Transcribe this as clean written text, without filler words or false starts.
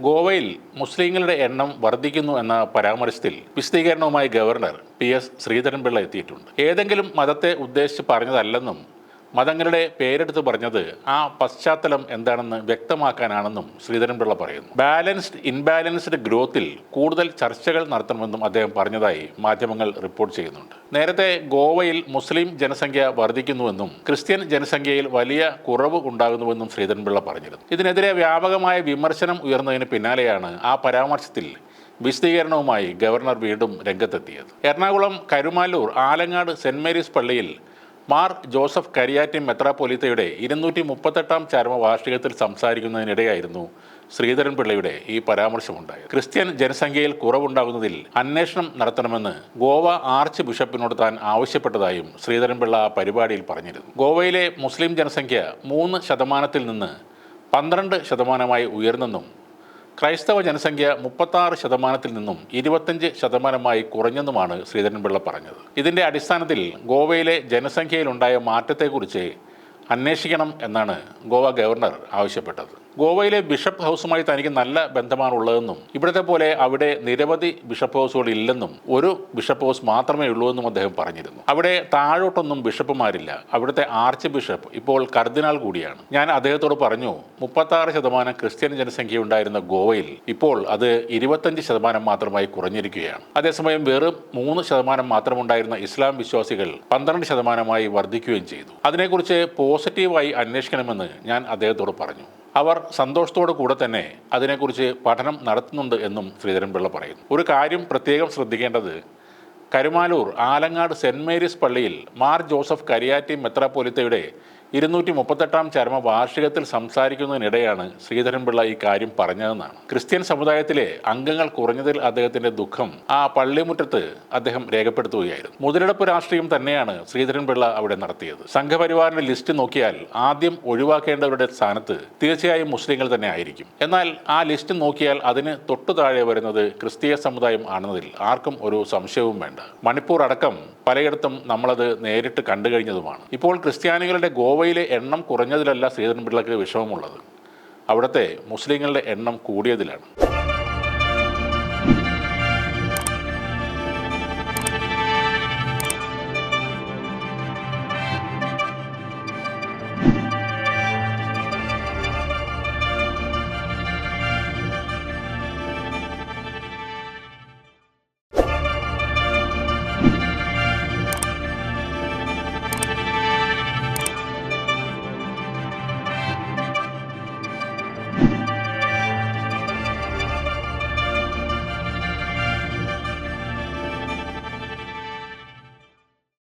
ഗോവയിൽ മുസ്ലിങ്ങളുടെ എണ്ണം വർദ്ധിക്കുന്നു എന്ന പരാമർശത്തിൽ വിശദീകരണവുമായി ഗവർണർ PS ശ്രീധരൻപിള്ള എത്തിയിട്ടുണ്ട്. ഏതെങ്കിലും മതത്തെ ഉദ്ദേശിച്ച് പറഞ്ഞതല്ലെന്നും മതങ്ങളുടെ പേരെടുത്ത് പറഞ്ഞത് ആ പശ്ചാത്തലം എന്താണെന്ന് വ്യക്തമാക്കാനാണെന്നും ശ്രീധരൻപിള്ള പറയുന്നു. ഇൻബാലൻസ്ഡ് ഗ്രോത്തിൽ കൂടുതൽ ചർച്ചകൾ നടത്തണമെന്നും അദ്ദേഹം പറഞ്ഞതായി മാധ്യമങ്ങൾ റിപ്പോർട്ട് ചെയ്യുന്നുണ്ട്. നേരത്തെ ഗോവയിൽ മുസ്ലിം ജനസംഖ്യ വർദ്ധിക്കുന്നുവെന്നും ക്രിസ്ത്യൻ ജനസംഖ്യയിൽ വലിയ കുറവ് ഉണ്ടാകുന്നുവെന്നും ശ്രീധരൻപിള്ള പറഞ്ഞിരുന്നു. ഇതിനെതിരെ വ്യാപകമായ വിമർശനം ഉയർന്നതിന് പിന്നാലെയാണ് ആ പരാമർശത്തിൽ വിശദീകരണവുമായി ഗവർണർ വീണ്ടും രംഗത്തെത്തിയത്. എറണാകുളം കരുമാല്ലൂർ ആലങ്ങാട് സെന്റ് മേരീസ് പള്ളിയിൽ മാർ ജോസഫ് കരിയാറ്റിൻ മെത്രാപ്പൊലീത്തയുടെ 238ാം ചരമവാർഷികത്തിൽ സംസാരിക്കുന്നതിനിടെയായിരുന്നു ശ്രീധരൻപിള്ളയുടെ ഈ പരാമർശമുണ്ടായത്. ക്രിസ്ത്യൻ ജനസംഖ്യയിൽ കുറവുണ്ടാകുന്നതിൽ അന്വേഷണം നടത്തണമെന്ന് ഗോവ ആർച്ച് ബിഷപ്പിനോട് താൻ ആവശ്യപ്പെട്ടതായും ശ്രീധരൻപിള്ള ആ പരിപാടിയിൽ പറഞ്ഞിരുന്നു. ഗോവയിലെ മുസ്ലിം ജനസംഖ്യ 3% നിന്ന് 12% ഉയർന്നെന്നും ക്രൈസ്തവ ജനസംഖ്യ 36% നിന്നും 25% കുറഞ്ഞെന്നുമാണ് ശ്രീധരൻപിള്ള പറഞ്ഞത്. ഇതിൻ്റെ അടിസ്ഥാനത്തിൽ ഗോവയിലെ ജനസംഖ്യയിലുണ്ടായ മാറ്റത്തെക്കുറിച്ച് അന്വേഷിക്കണം എന്നാണ് ഗോവ ഗവർണർ ആവശ്യപ്പെട്ടത്. ഗോവയിലെ ബിഷപ്പ് ഹൗസുമായി തനിക്ക് നല്ല ബന്ധമാണുള്ളതെന്നും ഇവിടത്തെ പോലെ അവിടെ നിരവധി ബിഷപ്പ് ഹൗസുകൾ ഇല്ലെന്നും ഒരു ബിഷപ്പ് ഹൗസ് മാത്രമേ ഉള്ളൂ എന്നും അദ്ദേഹം പറഞ്ഞിരുന്നു. അവിടെ താഴോട്ടൊന്നും ബിഷപ്പുമാരില്ല. അവിടുത്തെ ആർച്ച് ബിഷപ്പ് ഇപ്പോൾ കർദിനാൾ കൂടിയാണ്. ഞാൻ അദ്ദേഹത്തോട് പറഞ്ഞു, 36% ക്രിസ്ത്യൻ ജനസംഖ്യ ഉണ്ടായിരുന്ന ഗോവയിൽ ഇപ്പോൾ അത് 25% മാത്രമായി കുറഞ്ഞിരിക്കുകയാണ്. അതേസമയം വെറും 3% മാത്രമുണ്ടായിരുന്ന ഇസ്ലാം വിശ്വാസികൾ 12% വർദ്ധിക്കുകയും ചെയ്തു. അതിനെക്കുറിച്ച് പോസിറ്റീവായി അന്വേഷിക്കണമെന്ന് ഞാൻ അദ്ദേഹത്തോട് പറഞ്ഞു. അവർ സന്തോഷത്തോടു കൂടെ തന്നെ അതിനെക്കുറിച്ച് പഠനം നടത്തുന്നുണ്ട് എന്നും ശ്രീധരൻപിള്ള പറയുന്നു. ഒരു കാര്യം പ്രത്യേകം ശ്രദ്ധിക്കേണ്ടത്, കരുമാലൂർ ആലങ്ങാട് സെന്റ് മേരീസ് പള്ളിയിൽ മാർ ജോസഫ് കരിയാറ്റിൻ മെത്രാപ്പൊലീത്തയുടെ 238ാം ചരമവാർഷികത്തിൽ സംസാരിക്കുന്നതിനിടെയാണ് ശ്രീധരൻപിള്ള ഈ കാര്യം പറഞ്ഞതെന്നാണ്. ക്രിസ്ത്യൻ സമുദായത്തിലെ അംഗങ്ങൾ കുറഞ്ഞതിൽ അദ്ദേഹത്തിന്റെ ദുഃഖം ആ പള്ളിമുറ്റത്ത് അദ്ദേഹം രേഖപ്പെടുത്തുകയായിരുന്നു. മുതലെടുപ്പ് രാഷ്ട്രീയം തന്നെയാണ് ശ്രീധരൻപിള്ള അവിടെ നടത്തിയത്. സംഘപരിവാറിന്റെ ലിസ്റ്റ് നോക്കിയാൽ ആദ്യം ഒഴിവാക്കേണ്ടവരുടെ സ്ഥാനത്ത് തീർച്ചയായും മുസ്ലിങ്ങൾ തന്നെ ആയിരിക്കും. എന്നാൽ ആ ലിസ്റ്റ് നോക്കിയാൽ അതിന് തൊട്ടു താഴെ വരുന്നത് ക്രിസ്തീയ സമുദായം ആണെന്നതിൽ ആർക്കും ഒരു സംശയവും വേണ്ട. മണിപ്പൂർ അടക്കം പലയിടത്തും നമ്മളത് നേരിട്ട് കണ്ടു കഴിഞ്ഞതുമാണ്. ഇപ്പോൾ ക്രിസ്ത്യാനികളുടെ ഗോവയിലെ എണ്ണം കുറഞ്ഞതിലല്ല ശ്രീധരൻപിള്ളക്ക് വിഷമമുള്ളത്, അവിടുത്തെ മുസ്ലിങ്ങളുടെ എണ്ണം കൂടിയതിലാണ്.